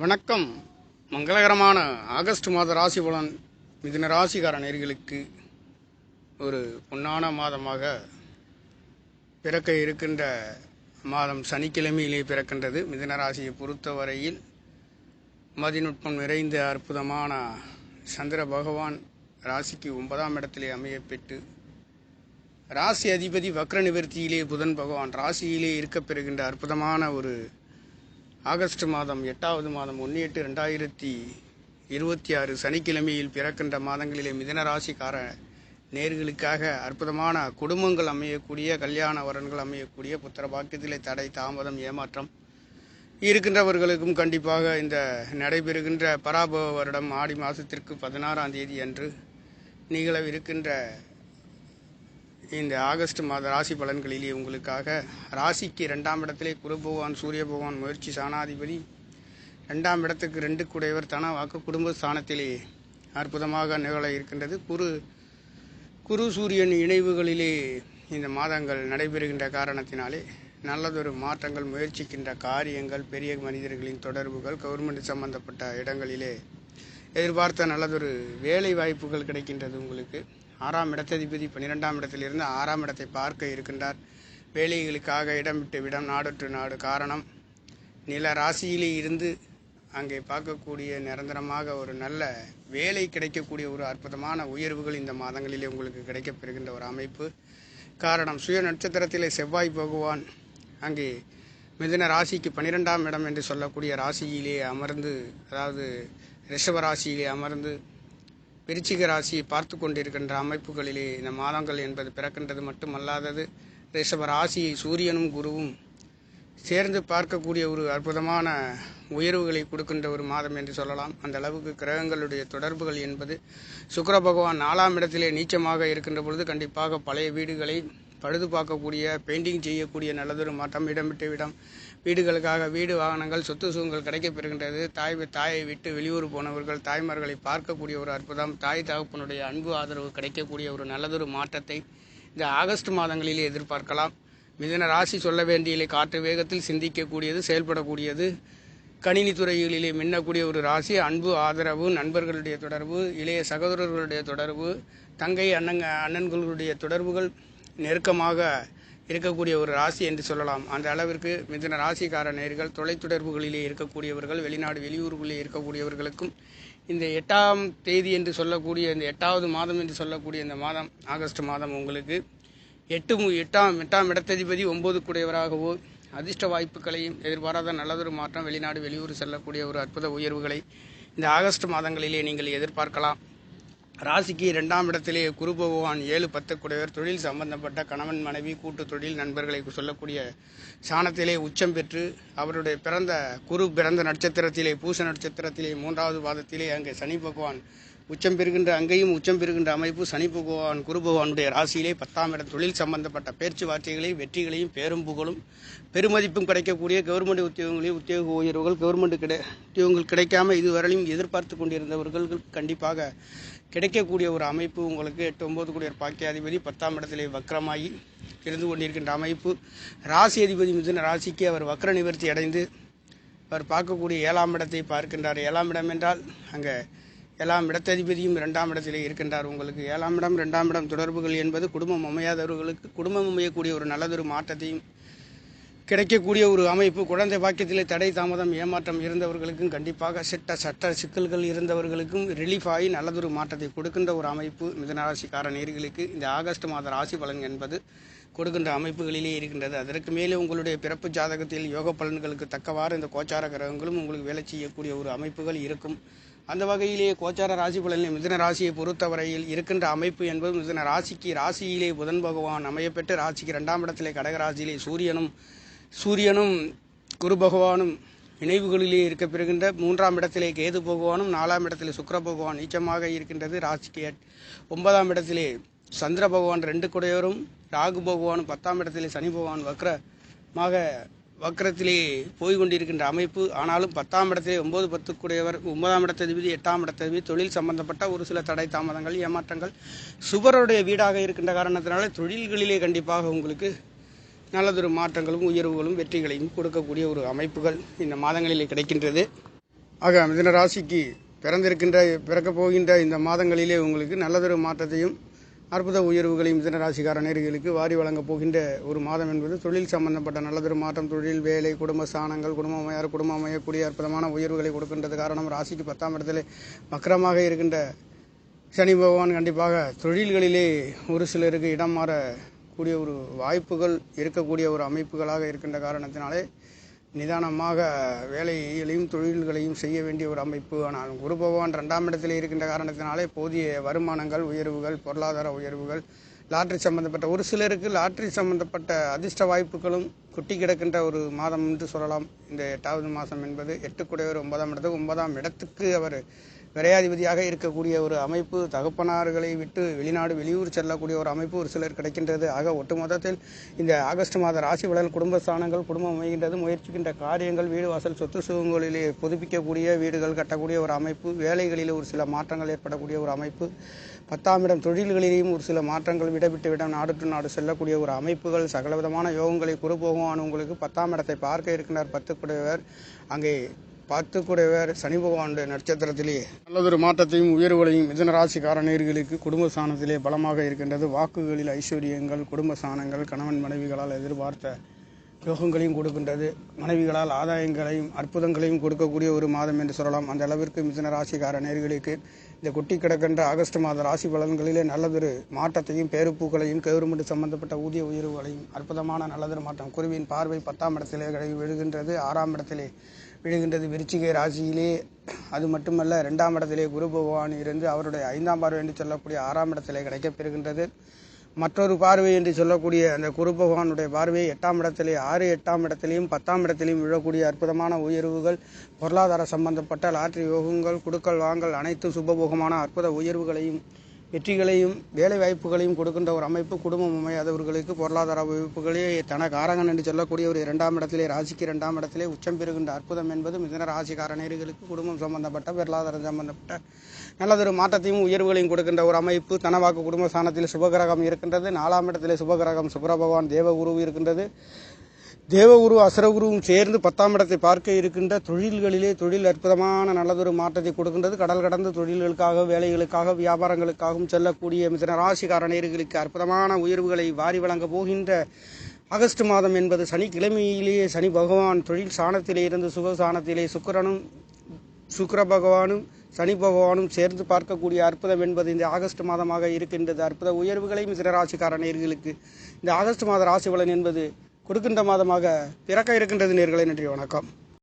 வணக்கம். மங்களகரமான ஆகஸ்ட் மாத ராசி பலன் மிதுன ராசிக்கார நேயர்களுக்கு ஒரு பொன்னான மாதமாக பிறக்க இருக்கின்ற மாதம் சனிக்கிழமையிலே பிறக்கின்றது. மிதுன ராசியை பொறுத்தவரையில் மதிநுட்பம் நிறைந்த அற்புதமான சந்திர பகவான் ராசிக்கு 9ஆம் இடத்திலே அமையப்பெற்று ராசி அதிபதி வக்ர நிவர்த்தியிலே புதன் பகவான் ராசியிலே இருக்கப் பெறுகின்ற அற்புதமான ஒரு ஆகஸ்ட் மாதம் 8வது மாதம் 1/8/2026 சனிக்கிழமையில் பிறக்கின்ற மாதங்களிலே மிதுன ராசிக்கார நேர்களுக்காக அற்புதமான குடும்பங்கள் அமையக்கூடிய, கல்யாண வரன்கள் அமையக்கூடிய, புத்திர பாக்கியத்திலே தடை தாமதம் ஏமாற்றம் இருக்கின்றவர்களுக்கும் கண்டிப்பாக இந்த நடைபெறுகின்ற பராபவ வருடம் ஆடி மாதத்திற்கு 16ஆம் தேதி அன்று நிகழவிருக்கின்ற இந்த ஆகஸ்ட் மாத ராசி பலன்களிலே உங்களுக்காக ராசிக்கு 2ஆம் இடத்திலே குரு பகவான் சூரிய பகவான் முயற்சி சாணாதிபதி 2ஆம் இடத்துக்கு 2 குடையவர் தன வாக்கு குடும்ப ஸ்தானத்திலே அற்புதமாக நிகழ இருக்கின்றது. குரு சூரியன் இணைவுகளிலே இந்த மாதங்கள் நடைபெறுகின்ற காரணத்தினாலே நல்லதொரு மாற்றங்கள், முயற்சிக்கின்ற காரியங்கள், பெரிய மனிதர்களின் தொடர்புகள், கவர்மெண்ட் சம்பந்தப்பட்ட இடங்களிலே எதிர்பார்த்த நல்லதொரு வேலை வாய்ப்புகள் கிடைக்கின்றது. உங்களுக்கு 6ஆம் இடத்ததிபதி 12ஆம் இடத்திலிருந்து 6ஆம் இடத்தை பார்க்க இருக்கின்றார். வேலைகளுக்காக இடம் விட்டு விடம், நாடொற்று நாடு. காரணம், நில ராசியிலே இருந்து அங்கே பார்க்கக்கூடிய நிரந்தரமாக ஒரு நல்ல வேலை கிடைக்கக்கூடிய ஒரு அற்புதமான உயர்வுகள் இந்த மாதங்களிலே உங்களுக்கு கிடைக்கப்பெறுகின்ற ஒரு அமைப்பு. காரணம், சுய நட்சத்திரத்திலே செவ்வாய் பகவான் அங்கே மிதுன ராசிக்கு 12ஆம் இடம் என்று சொல்லக்கூடிய ராசியிலே அமர்ந்து, அதாவது ரிஷப ராசியிலே அமர்ந்து விருச்சிக ராசியை பார்த்து கொண்டிருக்கின்ற அமைப்புகளிலே இந்த மாதங்கள் என்பது பிறக்கின்றது. மட்டுமல்லாதது, ரிஷப ராசியை சூரியனும் குருவும் சேர்ந்து பார்க்கக்கூடிய ஒரு அற்புதமான உயர்வுகளை கொடுக்கின்ற ஒரு மாதம் என்று சொல்லலாம். அந்த அளவுக்கு கிரகங்களுடைய தொடர்புகள் என்பது சுக்கிர பகவான் 4ஆம் இடத்திலே நீச்சமாக இருக்கின்ற பொழுது கண்டிப்பாக பழைய வீடுகளை பழுது பார்க்கக்கூடிய, பெயிண்டிங் செய்யக்கூடிய நல்லதொரு மாற்றம், இடம் விட்டு விடம் வீடுகளுக்காக வீடு வாகனங்கள் சொத்து சுகங்கள் கிடைக்கப்பெறுகின்றது. தாயை விட்டு வெளியூர் போனவர்கள் தாய்மார்களை பார்க்கக்கூடிய ஒரு அற்புதம், தாய் தகப்பனுடைய அன்பு ஆதரவு கிடைக்கக்கூடிய ஒரு நல்லதொரு மாற்றத்தை இந்த ஆகஸ்ட் மாதங்களிலே எதிர்பார்க்கலாம். மிதுன ராசி சொல்ல வேண்டிய காற்று வேகத்தில் சிந்திக்கக்கூடியது, செயல்படக்கூடியது, கணினி துறைகளிலே மின்னக்கூடிய ஒரு ராசி. அன்பு ஆதரவு, நண்பர்களுடைய தொடர்பு, இளைய சகோதரர்களுடைய தொடர்பு, தங்கை அண்ணன்களுடைய தொடர்புகள் நெருக்கமாக இருக்கக்கூடிய ஒரு ராசி என்று சொல்லலாம். அந்த அளவிற்கு மிதுன ராசிக்கார நேயர்கள் தொலைத்தொடர்புகளிலே இருக்கக்கூடியவர்கள், வெளிநாடு வெளியூர்களிலே இருக்கக்கூடியவர்களுக்கும் இந்த 8ஆம் தேதி என்று சொல்லக்கூடிய இந்த 8வது மாதம் என்று சொல்லக்கூடிய இந்த மாதம் ஆகஸ்ட் மாதம் உங்களுக்கு 8ஆம் இடத்ததிபதி 9 குடையவராகவோ அதிர்ஷ்ட வாய்ப்புகளையும் எதிர்பாராத நல்லதொரு மாற்றம், வெளிநாடு வெளியூர் செல்லக்கூடிய ஒரு அற்புத உயர்வுகளை இந்த ஆகஸ்ட் மாதங்களிலே நீங்கள் எதிர்பார்க்கலாம். ராசிக்கு 2ஆம் இடத்திலே குரு பகவான் 7-10 குடையவர் தொழில் சம்பந்தப்பட்ட கணவன் மனைவி கூட்டு தொழில் நண்பர்களை சொல்லக்கூடிய சாணத்திலே உச்சம் பெற்று அவருடைய குரு பிறந்த நட்சத்திரத்திலே பூச நட்சத்திரத்திலே 3வது பாதத்திலே அங்கே சனி பகவான் உச்சம் பெறுகின்ற, அங்கேயும் உச்சம் பெறுகின்ற அமைப்பு. சனி பகவான் குரு பகவானுடைய ராசியிலே 10ஆம் இடம் தொழில் சம்பந்தப்பட்ட பேச்சுவார்த்தைகளையும் வெற்றிகளையும் பேரும் புகழும் பெருமதிப்பும் கிடைக்கக்கூடிய கவர்மெண்ட் உத்தியோகங்களையும் உத்தியோக உயர்வுகள், கவர்மெண்ட் உத்தியோகங்கள் கிடைக்காம இதுவரையிலும் எதிர்பார்த்து கொண்டிருந்தவர்கள் கண்டிப்பாக கிடைக்கக்கூடிய ஒரு அமைப்பு உங்களுக்கு. 8-9 குடையர் பாக்கியாதிபதி 10ஆம் இடத்திலே வக்ரமாகி இருந்து கொண்டிருக்கின்ற அமைப்பு. ராசி அதிபதி மிதுன ராசிக்கு அவர் வக்ர நிவர்த்தி அடைந்து அவர் பார்க்கக்கூடிய 7ஆம் இடத்தை பார்க்கின்றார். 7ஆம் இடம் என்றால் அங்கே 7ஆம் இடத்ததிபதியும் 2ஆம் இடத்திலே இருக்கின்றார். உங்களுக்கு 7ஆம் இடம் 2ஆம் இடம் தொடர்புகள் என்பது குடும்பம் அமையாதவர்களுக்கு குடும்பம் அமையக்கூடிய ஒரு நல்லதொரு மாற்றத்தையும் கிடைக்கக்கூடிய ஒரு அமைப்பு. குழந்தை பாக்கியத்திலே தடை தாமதம் ஏமாற்றம் இருந்தவர்களுக்கும் கண்டிப்பாக சட்ட சிக்கல்கள் இருந்தவர்களுக்கும் ரிலீஃப் ஆகி நல்லதொரு மாற்றத்தை கொடுக்கின்ற ஒரு அமைப்பு மிதுன ராசிக்கார நேயர்களுக்கு இந்த ஆகஸ்ட் மாத ராசி பலன் என்பது கொடுக்கின்ற அமைப்புகளிலே இருக்கின்றது. அதற்கு மேலே உங்களுடைய பிறப்பு ஜாதகத்தில் யோக பலன்களுக்கு தக்கவாறு இந்த கோச்சார கிரகங்களும் உங்களுக்கு வேலை செய்யக்கூடிய ஒரு அமைப்புகள் இருக்கும். அந்த வகையிலேயே கோச்சார ராசி பலனில் மிதுன ராசியை பொறுத்தவரையில் இருக்கின்ற அமைப்பு என்பது மிதுன ராசியிலே புதன் பகவான் அமையப்பெற்று ராசிக்கு 2ஆம் இடத்திலே கடகராசியிலே சூரியனும் குரு பகவானும் இணைவுகளிலே இருக்க பெறுகின்ற 3ஆம் இடத்திலே கேது பகவானும் 4ஆம் இடத்திலே சுக்கிர பகவான் நீச்சமாக இருக்கின்றது. ராசிக்கு 9ஆம் இடத்திலே சந்திர பகவான் 2 குடையவரும் ராகு பகவானும் 10ஆம் இடத்திலே சனி பகவான் வக்கரத்திலே போய்கொண்டிருக்கின்ற அமைப்பு. ஆனாலும் 10ஆம் இடத்திலே 9-10 குடையவர் 9ஆம் இடத்ததிபதி 8ஆம் இடத்ததிபதி தொழில் சம்பந்தப்பட்ட ஒரு சில தடை தாமதங்கள் ஏமாற்றங்கள் சுபருடைய வீடாக இருக்கின்ற காரணத்தினால தொழில்களிலே கண்டிப்பாக உங்களுக்கு நல்லதொரு மாற்றங்களும் உயர்வுகளும் வெற்றிகளையும் கொடுக்கக்கூடிய ஒரு அமைப்புகள் இந்த மாதங்களிலே கிடைக்கின்றது. ஆக மிதுன ராசிக்கு பிறக்கப் போகின்ற இந்த மாதங்களிலே உங்களுக்கு நல்லதொரு மாற்றத்தையும் அற்புத உயர்வுகளையும் மிதுன ராசிக்கார நேயர்களுக்கு வாரி வழங்கப் போகின்ற ஒரு மாதம் என்பது தொழில் சம்பந்தப்பட்ட நல்லதொரு மாற்றம், தொழில், வேலை, குடும்ப ஸ்தானங்கள், குடும்பம் அமையக்கூடிய அற்புதமான உயர்வுகளை கொடுக்கின்றது. காரணம், ராசிக்கு 10ஆம் இடத்திலே வக்கரமாக இருக்கின்ற சனி பகவான் கண்டிப்பாக தொழில்களிலே ஒரு சிலருக்கு இடம் மாறக்கூடிய ஒரு வாய்ப்புகள் இருக்கக்கூடிய ஒரு அமைப்புகளாக இருக்கின்ற காரணத்தினாலே நிதானமாக வேலைகளையும் தொழில்களையும் செய்ய வேண்டிய ஒரு அமைப்பு. ஆனால் குரு பகவான் 2ஆம் இடத்தில் இருக்கின்ற காரணத்தினாலே போதிய வருமானங்கள், உயர்வுகள், பொருளாதார உயர்வுகள், லாட்ரி சம்பந்தப்பட்ட ஒரு சிலருக்கு லாட்ரி சம்பந்தப்பட்ட அதிர்ஷ்ட வாய்ப்புகளும் கொட்டி கிடக்கின்ற ஒரு மாதம் என்று சொல்லலாம். இந்த 8வது மாதம் என்பது 8 குடையவர் 9ஆம் இடத்துக்கு அவர் விரையாதிபதியாக இருக்கக்கூடிய ஒரு அமைப்பு. தகப்பனார்களை விட்டு வெளிநாடு வெளியூர் செல்லக்கூடிய ஒரு அமைப்பு ஒரு சிலர் கிடைக்கின்றது. ஆக ஒட்டுமொத்தத்தில் இந்த ஆகஸ்ட் மாத ராசி பலன் குடும்பஸ்தானங்கள், குடும்பம் அமைகின்றது. முயற்சிக்கின்ற காரியங்கள், வீடு வாசல் சொத்து சுகங்களிலே புதுப்பிக்கக்கூடிய, வீடுகள் கட்டக்கூடிய ஒரு அமைப்பு. வேலைகளில் ஒரு சில மாற்றங்கள் ஏற்படக்கூடிய ஒரு அமைப்பு. 10ஆம் இடம் தொழில்களிலேயும் ஒரு சில மாற்றங்கள், விடம் நாடு டு நாடு செல்லக்கூடிய ஒரு அமைப்புகள், சகலவிதமான யோகங்களை குரு பகவான் உங்களுக்கு 10ஆம் இடத்தை பார்க்க இருக்கின்றார். 10 குடையவர் அங்கே 10 குடையவர் சனி பகவானுடைய நட்சத்திரத்திலே நல்லதொரு மாற்றத்தையும் உயர்வுகளையும் மிதுன ராசிக்கார நேயர்களுக்கு குடும்ப ஸ்தானத்திலே பலமாக இருக்கின்றது. வாக்குகளில் ஐஸ்வர்யங்கள், குடும்ப ஸ்தானங்கள், கணவன் மனைவிகளால் எதிர்பார்த்த யோகங்களையும் கொடுக்கின்றது. மனைவிகளால் ஆதாயங்களையும் அற்புதங்களையும் கொடுக்கக்கூடிய ஒரு மாதம் என்று சொல்லலாம். அந்த அளவிற்கு மிதுன ராசிக்கார நேயர்களுக்கு இந்த கொட்டி கிடக்கின்ற ஆகஸ்ட் மாத ராசி பலன்களிலே நல்லதொரு மாற்றத்தையும், பேருப்பூக்களையும், கவர்மெண்ட் சம்பந்தப்பட்ட ஊதிய உயர்வுகளையும், அற்புதமான நல்லதொரு மாற்றம். குருவின் பார்வை 10ஆம் இடத்திலே விழுகின்றது. 6ஆம் இடத்திலே விழுகின்றது விருச்சிக ராசியிலே. அது மட்டுமல்ல, 2ஆம் இடத்திலே குரு பகவான் இருந்து அவருடைய 5ஆம் பார்வை என்று சொல்லக்கூடிய 6ஆம் இடத்திலே கிடைக்கப்பெறுகின்றது. மற்றொரு பார்வை என்று சொல்லக்கூடிய அந்த குரு பகவானுடைய பார்வையை 8ஆம் இடத்திலே 8ஆம் இடத்திலையும் 10ஆம் இடத்திலையும் விழக்கூடிய அற்புதமான உயர்வுகள், பொருளாதார சம்பந்தப்பட்ட லாட்ரி யோகங்கள், குடுக்கல் வாங்கல் அனைத்து சுபபோகமான அற்புத உயர்வுகளையும், வெற்றிகளையும், வேலை வாய்ப்புகளையும் கொடுக்கின்ற ஒரு அமைப்பு. குடும்பம் அமையாதவர்களுக்கு பொருளாதார வாய்ப்புகளே தனக்காரகன் என்று சொல்லக்கூடிய ஒரு 2ஆம் இடத்திலே, ராசிக்கு 2ஆம் இடத்திலே உச்சம் பெறுகின்ற அற்புதம் என்பது மிதுன ராசிக்கார நேயர்களுக்கு குடும்பம் சம்பந்தப்பட்ட, பொருளாதாரம் சம்பந்தப்பட்ட நல்லதொரு மாற்றத்தையும் உயர்வுகளையும் கொடுக்கின்ற ஒரு அமைப்பு. தனவாக்கு குடும்ப ஸ்தானத்தில் சுபகிரகம் இருக்கின்றது. 4ஆம் இடத்திலே சுபகிரகம் சுக்கிர பகவான் தேவகுரு இருக்கின்றது. தேவகுரு அசுரகுருவும் சேர்ந்து 10ஆம் இடத்தை பார்க்க இருக்கின்ற தொழில்களிலே தொழில் அற்புதமான நல்லதொரு மாற்றத்தை கொடுக்கின்றது. கடல் கடந்த தொழில்களுக்காக, வேலைகளுக்காக, வியாபாரங்களுக்காகவும் செல்லக்கூடிய மிதுன ராசிக்கார நேயர்களுக்கு அற்புதமான உயர்வுகளை வாரி வழங்க போகின்ற ஆகஸ்ட் மாதம் என்பது சனிக்கிழமையிலேயே சனி பகவான் தொழில் ஸ்தானத்திலே இருந்து சுகஸ்தானத்திலே சுக்கிர பகவானும் சனி பகவானும் சேர்ந்து பார்க்கக்கூடிய அற்புதம் என்பது இந்த ஆகஸ்ட் மாதமாக இருக்கின்றது. அற்புத உயர்வுகளை மிதுன ராசிக்கார நேயர்களுக்கு இந்த ஆகஸ்ட் மாத ராசி பலன் என்பது கொடுக்கின்ற மாதமாக பிறக்க இருக்கின்றது. நேயர்களே, நன்றி, வணக்கம்.